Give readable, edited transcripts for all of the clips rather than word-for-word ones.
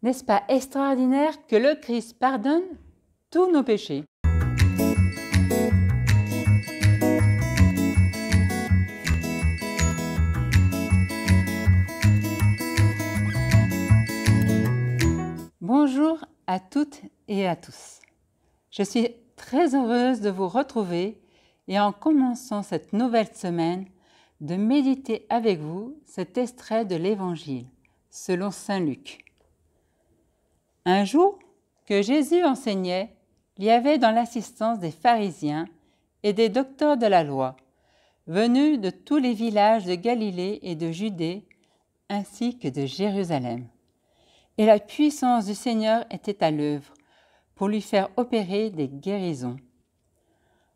N'est-ce pas extraordinaire que le Christ pardonne tous nos péchés? Bonjour à toutes et à tous. Je suis très heureuse de vous retrouver et en commençant cette nouvelle semaine, de méditer avec vous cet extrait de l'Évangile selon saint Luc. Un jour que Jésus enseignait, il y avait dans l'assistance des pharisiens et des docteurs de la loi, venus de tous les villages de Galilée et de Judée, ainsi que de Jérusalem. Et la puissance du Seigneur était à l'œuvre pour lui faire opérer des guérisons.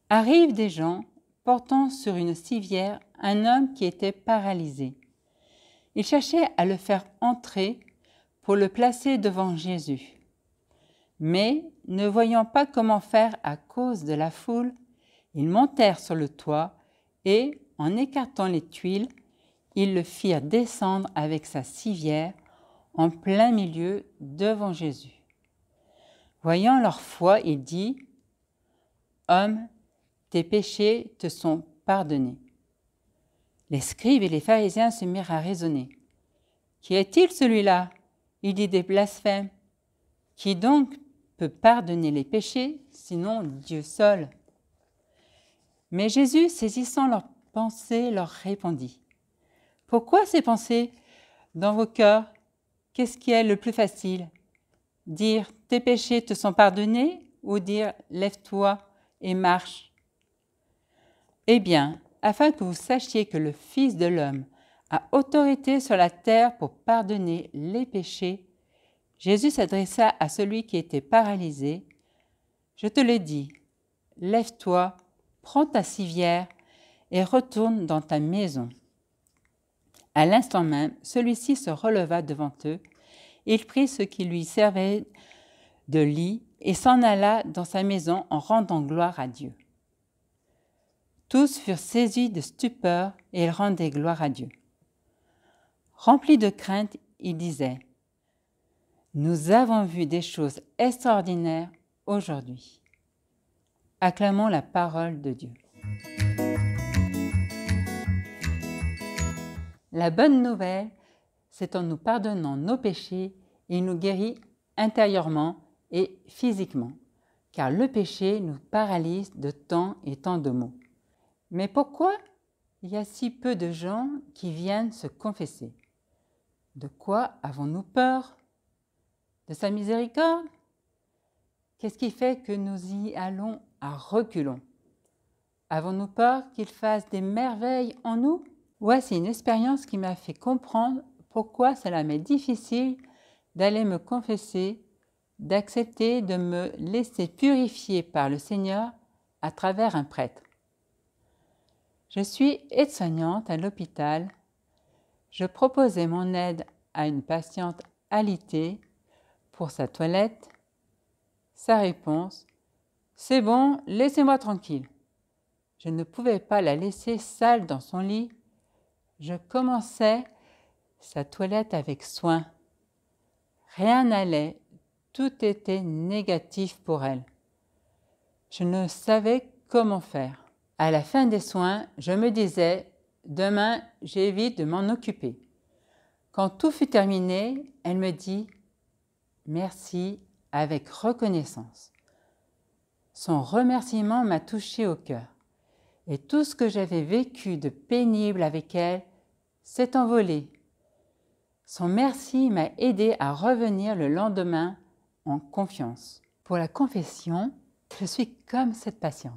Arrivent des gens portant sur une civière un homme qui était paralysé. Ils cherchaient à le faire entrer pour le placer devant Jésus. Mais, ne voyant pas comment faire à cause de la foule, ils montèrent sur le toit et, en écartant les tuiles, ils le firent descendre avec sa civière en plein milieu devant Jésus. Voyant leur foi, il dit : « Homme, tes péchés te sont pardonnés. » Les scribes et les pharisiens se mirent à raisonner. « Qui est-il celui-là ? Il dit des blasphèmes. Qui donc peut pardonner les péchés, sinon Dieu seul ?» Mais Jésus, saisissant leurs pensées, leur répondit : « Pourquoi ces pensées dans vos cœurs ? Qu'est-ce qui est le plus facile ? Dire « tes péchés te sont pardonnés » ou dire « lève-toi et marche ». Eh bien, afin que vous sachiez que le Fils de l'homme a autorité sur la terre pour pardonner les péchés, Jésus s'adressa à celui qui était paralysé. « Je te le dis, lève-toi, prends ta civière et retourne dans ta maison. » À l'instant même, celui-ci se releva devant eux. Il prit ce qui lui servait de lit et s'en alla dans sa maison en rendant gloire à Dieu. Tous furent saisis de stupeur et ils rendaient gloire à Dieu. Remplis de crainte, ils disaient : « Nous avons vu des choses extraordinaires aujourd'hui. » Acclamons la parole de Dieu. La bonne nouvelle, c'est en nous pardonnant nos péchés, il nous guérit intérieurement et physiquement, car le péché nous paralyse de tant et tant de maux. Mais pourquoi il y a si peu de gens qui viennent se confesser ? De quoi avons-nous peur ? De sa miséricorde ? Qu'est-ce qui fait que nous y allons à reculons ? Avons-nous peur qu'il fasse des merveilles en nous ? Voici une expérience qui m'a fait comprendre pourquoi cela m'est difficile d'aller me confesser, d'accepter de me laisser purifier par le Seigneur à travers un prêtre. Je suis aide-soignante à l'hôpital. Je proposais mon aide à une patiente alitée pour sa toilette. Sa réponse : « C'est bon, laissez-moi tranquille. » Je ne pouvais pas la laisser sale dans son lit. Je commençais sa toilette avec soin. Rien n'allait, tout était négatif pour elle. Je ne savais comment faire. À la fin des soins, je me disais « Demain, j'évite de m'en occuper ». Quand tout fut terminé, elle me dit « Merci » avec reconnaissance. Son remerciement m'a touché au cœur. Et tout ce que j'avais vécu de pénible avec elle s'est envolé. Son merci m'a aidé à revenir le lendemain en confiance. Pour la confession, je suis comme cette patiente.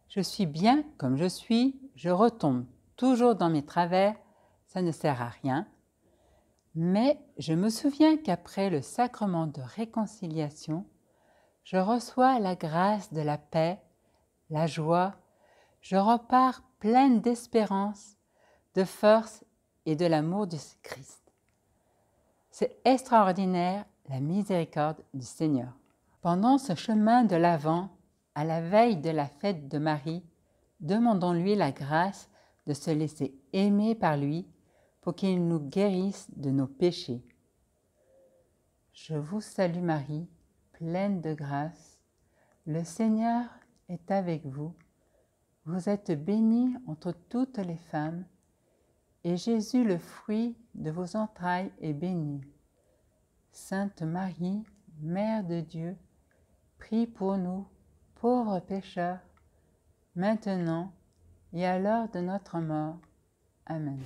Je suis bien comme je suis, je retombe toujours dans mes travers, ça ne sert à rien. Mais je me souviens qu'après le sacrement de réconciliation, je reçois la grâce de la paix, la joie. Je repars pleine d'espérance, de force et de l'amour du Christ. C'est extraordinaire la miséricorde du Seigneur. Pendant ce chemin de l'Avent, à la veille de la fête de Marie, demandons-lui la grâce de se laisser aimer par lui pour qu'il nous guérisse de nos péchés. Je vous salue Marie, pleine de grâce. Le Seigneur est avec vous. Vous êtes bénie entre toutes les femmes, et Jésus, le fruit de vos entrailles, est béni. Sainte Marie, Mère de Dieu, prie pour nous, pauvres pécheurs, maintenant et à l'heure de notre mort. Amen.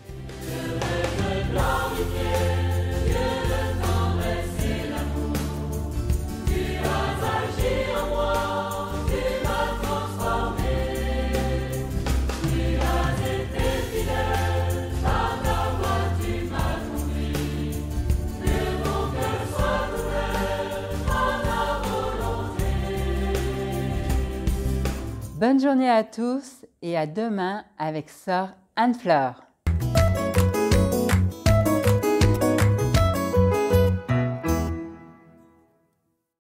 Bonne journée à tous et à demain avec Sœur Anne-Fleur.